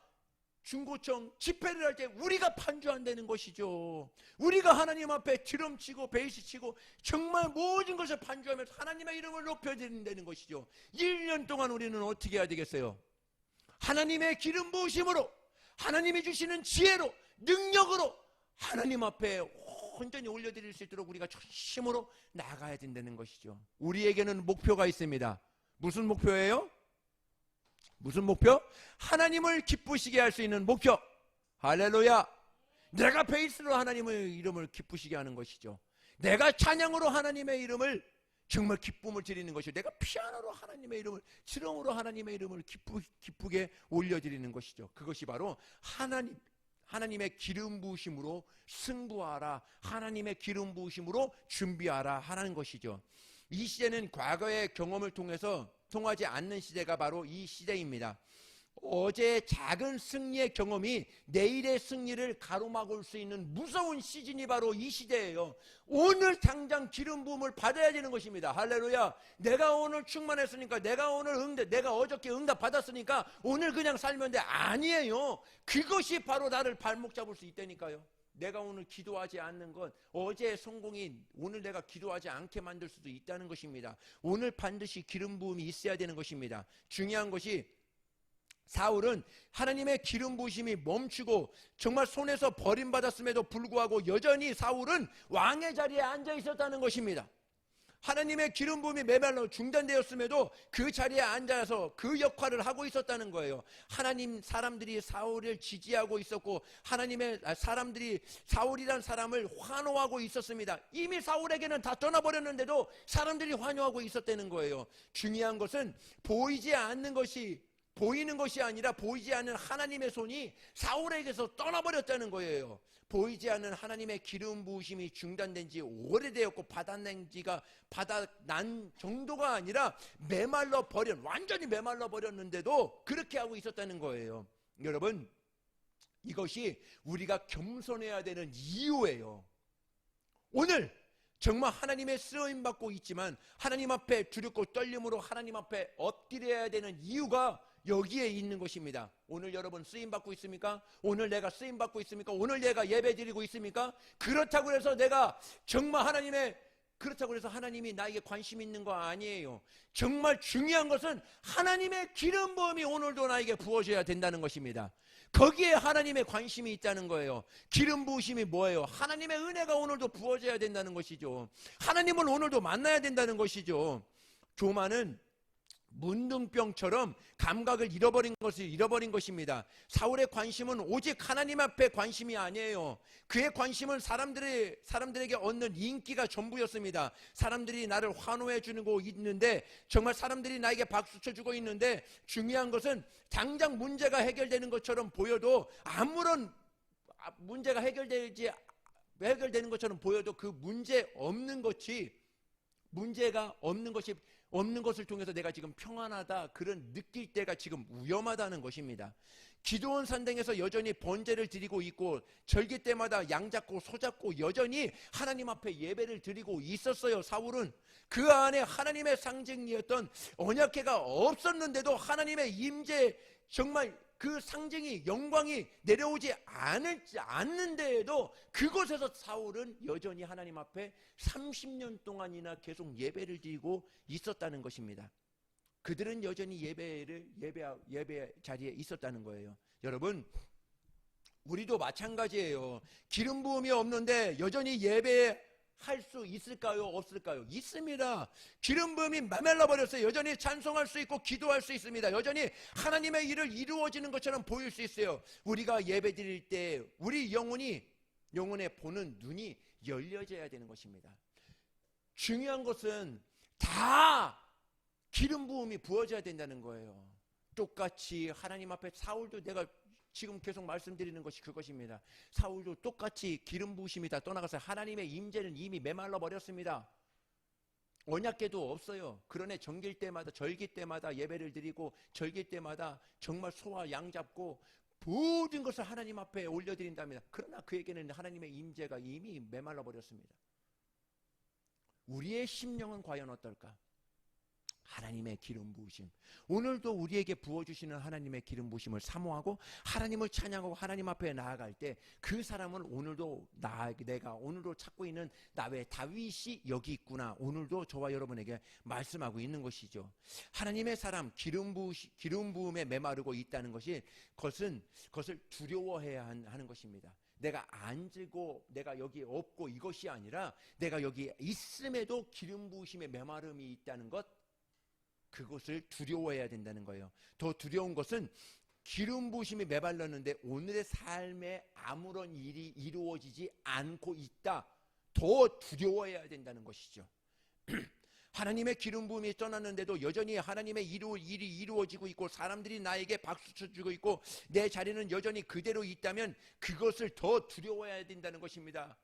중고청 집회를 할 때 우리가 판주한다는 것이죠. 우리가 하나님 앞에 드럼치고 베이스치고 정말 모든 것을 판주하면서 하나님의 이름을 높여드린다는 것이죠. 1년 동안 우리는 어떻게 해야 되겠어요? 하나님의 기름 부으심으로, 하나님이 주시는 지혜로, 능력으로 하나님 앞에 온전히 올려드릴 수 있도록 우리가 전심으로 나가야 된다는 것이죠. 우리에게는 목표가 있습니다. 무슨 목표예요? 무슨 목표? 하나님을 기쁘시게 할 수 있는 목표. 할렐루야. 내가 베이스로 하나님의 이름을 기쁘시게 하는 것이죠. 내가 찬양으로 하나님의 이름을 정말 기쁨을 드리는 것이죠. 내가 피아노로 하나님의 이름을, 드럼으로 하나님의 이름을 기쁘게 올려드리는 것이죠. 그것이 바로 하나님의 기름 부으심으로 승부하라. 하나님의 기름 부으심으로 준비하라 하는 것이죠. 이 시대는 과거의 경험을 통해서 통하지 않는 시대가 바로 이 시대입니다. 어제의 작은 승리의 경험이 내일의 승리를 가로막을 수 있는 무서운 시즌이 바로 이 시대예요. 오늘 당장 기름 부음을 받아야 되는 것입니다. 할렐루야. 내가 오늘 충만했으니까, 내가 어저께 응답 받았으니까 오늘 그냥 살면 돼. 아니에요. 그것이 바로 나를 발목 잡을 수 있다니까요. 내가 오늘 기도하지 않는 건 어제의 성공이 오늘 내가 기도하지 않게 만들 수도 있다는 것입니다. 오늘 반드시 기름 부음이 있어야 되는 것입니다. 중요한 것이 사울은 하나님의 기름 부으심이 멈추고 정말 손에서 버림받았음에도 불구하고 여전히 사울은 왕의 자리에 앉아 있었다는 것입니다. 하나님의 기름 부음이 메말라 중단되었음에도 그 자리에 앉아서 그 역할을 하고 있었다는 거예요. 하나님 사람들이 사울을 지지하고 있었고 하나님의 사람들이 사울이란 사람을 환호하고 있었습니다. 이미 사울에게는 다 떠나버렸는데도 사람들이 환호하고 있었다는 거예요. 중요한 것은 보이지 않는 것이 보이는 것이 아니라 보이지 않는 하나님의 손이 사울에게서 떠나버렸다는 거예요. 보이지 않는 하나님의 기름 부으심이 중단된 지 오래되었고 바다난 정도가 아니라 완전히 메말라 버렸는데도 그렇게 하고 있었다는 거예요. 여러분, 이것이 우리가 겸손해야 되는 이유예요. 오늘 정말 하나님의 쓰임 받고 있지만 하나님 앞에 두렵고 떨림으로 하나님 앞에 엎드려야 되는 이유가 여기에 있는 것입니다. 오늘 여러분 쓰임 받고 있습니까? 오늘 내가 쓰임 받고 있습니까? 오늘 내가 예배 드리고 있습니까? 그렇다고 해서 내가 정말 그렇다고 해서 하나님이 나에게 관심 있는 거 아니에요. 정말 중요한 것은 하나님의 기름 부음이 오늘도 나에게 부어져야 된다는 것입니다. 거기에 하나님의 관심이 있다는 거예요. 기름 부으심이 뭐예요? 하나님의 은혜가 오늘도 부어져야 된다는 것이죠. 하나님을 오늘도 만나야 된다는 것이죠. 조마는 문둥병처럼 감각을 잃어버린 것입니다. 사울의 관심은 오직 하나님 앞에 관심이 아니에요. 그의 관심은 사람들에게 얻는 인기가 전부였습니다. 사람들이 나를 환호해 주고 있는데, 정말 사람들이 나에게 박수 쳐주고 있는데, 중요한 것은 당장 문제가 해결되는 것처럼 보여도 아무런 문제가 해결되는 것처럼 보여도 그 문제가 없는 것을 통해서 내가 지금 평안하다 그런 느낄 때가 지금 위험하다는 것입니다. 기드온 산당에서 여전히 번제를 드리고 있고 절기 때마다 양 잡고 소 잡고 여전히 하나님 앞에 예배를 드리고 있었어요. 사울은 그 안에 하나님의 상징이었던 언약궤가 없었는데도 하나님의 임재, 정말 그 상징이, 영광이 내려오지 않는 데에도 그곳에서 사울은 여전히 하나님 앞에 30년 동안이나 계속 예배를 드리고 있었다는 것입니다. 그들은 여전히 예배 자리에 있었다는 거예요. 여러분, 우리도 마찬가지예요. 기름 부음이 없는데 여전히 예배할 수 있을까요? 없을까요? 있습니다. 기름 부음이 메말라 버렸어요. 여전히 찬송할 수 있고 기도할 수 있습니다. 여전히 하나님의 일을 이루어지는 것처럼 보일 수 있어요. 우리가 예배 드릴 때 우리 영혼의 보는 눈이 열려져야 되는 것입니다. 중요한 것은 다 기름 부음이 부어져야 된다는 거예요. 똑같이 하나님 앞에 사울도, 내가 지금 계속 말씀드리는 것이 그것입니다. 사울도 똑같이 기름 부으심이 다 떠나가서 하나님의 임재는 이미 메말라 버렸습니다. 언약궤도 없어요. 그러나 절기 때마다 예배를 드리고 절기 때마다 정말 소와 양 잡고 모든 것을 하나님 앞에 올려드린답니다. 그러나 그에게는 하나님의 임재가 이미 메말라 버렸습니다. 우리의 심령은 과연 어떨까? 하나님의 기름 부으심, 오늘도 우리에게 부어주시는 하나님의 기름 부으심을 사모하고 하나님을 찬양하고 하나님 앞에 나아갈 때 그 사람은 오늘도 내가 오늘도 찾고 있는 나의 다윗이 여기 있구나, 오늘도 저와 여러분에게 말씀하고 있는 것이죠. 하나님의 사람, 기름 부음에 메마르고 있다는 것이 그것을 두려워해야 하는 것입니다. 내가 앉고 내가 여기 없고 이것이 아니라 내가 여기 있음에도 기름 부으심의 메마름이 있다는 것, 그것을 두려워해야 된다는 거예요. 더 두려운 것은 기름 부으심이 메발랐는데 오늘의 삶에 아무런 일이 이루어지지 않고 있다. 더 두려워해야 된다는 것이죠. 하나님의 기름 부음이 떠났는데도 여전히 하나님의 일이 이루어지고 있고 사람들이 나에게 박수 쳐주고 있고 내 자리는 여전히 그대로 있다면 그것을 더 두려워해야 된다는 것입니다.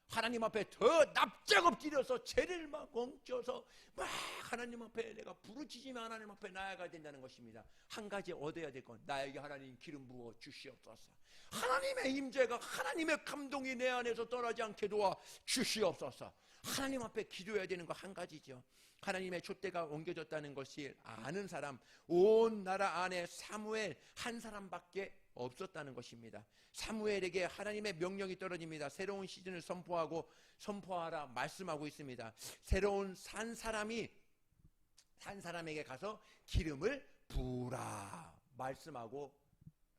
하나님 앞에 더 납작 엎드려서 죄를 막 멈춰서 막 하나님 앞에 내가 부르짖으며 하나님 앞에 나아가야 된다는 것입니다. 한 가지 얻어야 될 건 나에게 하나님 기름 부어 주시옵소서. 하나님의 임재가 하나님의 감동이 내 안에서 떠나지 않게 도와 주시옵소서. 하나님 앞에 기도해야 되는 거 한 가지죠. 하나님의 촛대가 옮겨졌다는 것이 아는 사람, 온 나라 안에 사무엘 한 사람밖에 없었다는 것입니다. 사무엘에게 하나님의 명령이 떨어집니다. 새로운 시즌을 선포하라 말씀하고 있습니다. 새로운 산 사람에게 가서 기름을 부으라 말씀하고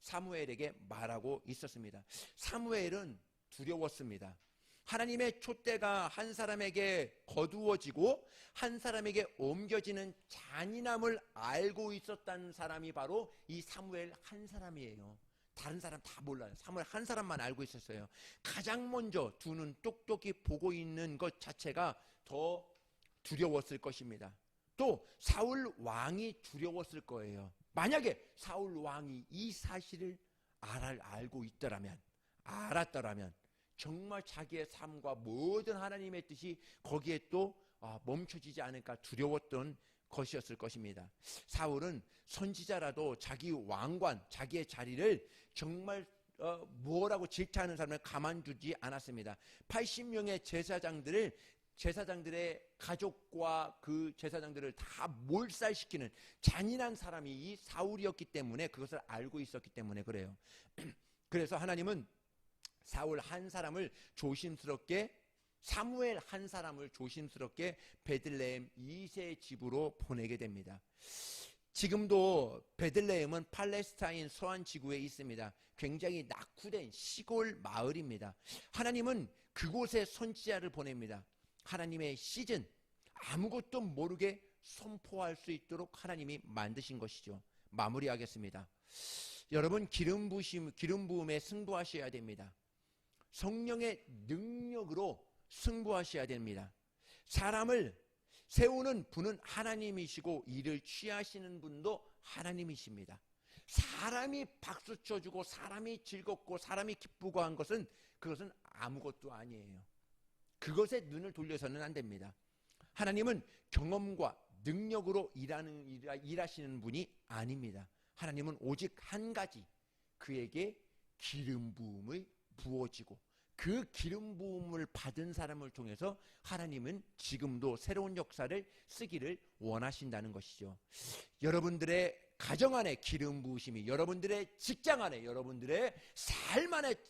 사무엘에게 말하고 있었습니다. 사무엘은 두려웠습니다. 하나님의 촛대가 한 사람에게 거두어지고 한 사람에게 옮겨지는 잔인함을 알고 있었다는 사람이 바로 이 사무엘 한 사람이에요. 다른 사람 다 몰라요. 사무엘 한 사람만 알고 있었어요. 가장 먼저 두 눈 똑똑히 보고 있는 것 자체가 더 두려웠을 것입니다. 또 사울 왕이 두려웠을 거예요. 만약에 사울 왕이 이 사실을 알고 알았더라면 정말 자기의 삶과 모든 하나님의 뜻이 거기에 또 멈춰지지 않을까 두려웠던 것이었을 것입니다. 사울은 선지자라도 자기 왕관, 자기의 자리를 정말 뭐라고 질타하는 사람을 가만두지 않았습니다. 80명의 제사장들의 가족과 그 제사장들을 다 몰살시키는 잔인한 사람이 이 사울이었기 때문에 그것을 알고 있었기 때문에 그래요. 그래서 하나님은 사무엘 한 사람을 조심스럽게 베들레헴 이세 집으로 보내게 됩니다. 지금도 베들레헴은 팔레스타인 서안 지구에 있습니다. 굉장히 낙후된 시골 마을입니다. 하나님은 그곳에 선지자를 보냅니다. 하나님의 시즌, 아무것도 모르게 선포할 수 있도록 하나님이 만드신 것이죠. 마무리하겠습니다. 여러분, 기름 부음에 승부하셔야 됩니다. 성령의 능력으로 승부하셔야 됩니다. 사람을 세우는 분은 하나님이시고 이를 취하시는 분도 하나님이십니다. 사람이 박수 쳐주고 사람이 즐겁고 사람이 기쁘고 한 것은 그것은 아무것도 아니에요. 그것에 눈을 돌려서는 안 됩니다. 하나님은 경험과 능력으로 일하시는 분이 아닙니다. 하나님은 오직 한 가지, 그에게 기름 부음을 부어지고 그 기름 부음을 받은 사람을 통해서 하나님은 지금도 새로운 역사를 쓰기를 원하신다는 것이죠. 여러분들의 가정 안에 기름 부으심이, 여러분들의 직장 안에, 여러분들의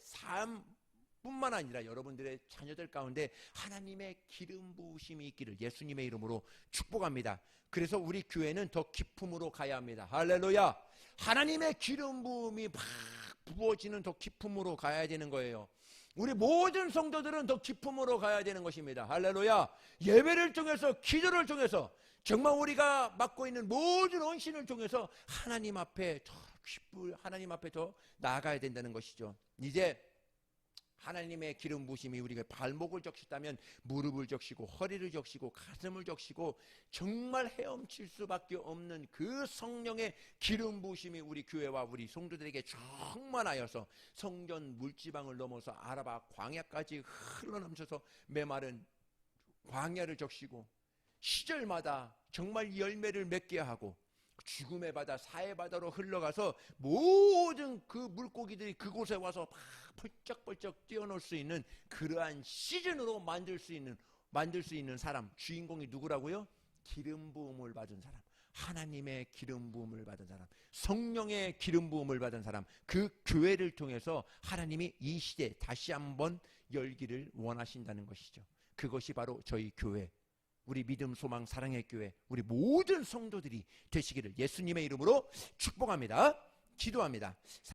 삶뿐만 아니라 여러분들의 자녀들 가운데 하나님의 기름 부으심이 있기를 예수님의 이름으로 축복합니다. 그래서 우리 교회는 더 깊음으로 가야 합니다. 할렐루야. 하나님의 기름 부음이 막 부어지는 더 깊음으로 가야 되는 거예요. 우리 모든 성도들은 더 깊음으로 가야 되는 것입니다. 할렐루야. 예배를 통해서, 기도를 통해서, 정말 우리가 맡고 있는 모든 헌신을 통해서 하나님 앞에 더 나아가야 된다는 것이죠. 이제 하나님의 기름 부으심이 우리가 발목을 적셨다면 무릎을 적시고 허리를 적시고 가슴을 적시고 정말 헤엄칠 수밖에 없는 그 성령의 기름 부으심이 우리 교회와 우리 성도들에게 충만하여서 성전 물지방을 넘어서 아라바 광야까지 흘러넘쳐서 메마른 광야를 적시고 시절마다 정말 열매를 맺게 하고 죽음의 바다, 사해 바다로 흘러가서 모든 그 물고기들이 그곳에 와서 막 펄쩍펄쩍 뛰어놀 수 있는 그러한 시즌으로 만들 수 있는 사람, 주인공이 누구라고요? 기름 부음을 받은 사람, 하나님의 기름 부음을 받은 사람, 성령의 기름 부음을 받은 사람, 그 교회를 통해서 하나님이 이 시대 다시 한번 열기를 원하신다는 것이죠. 그것이 바로 저희 교회, 우리 믿음, 소망, 사랑의 교회, 우리 모든 성도들이 되시기를 예수님의 이름으로 축복합니다. 기도합니다.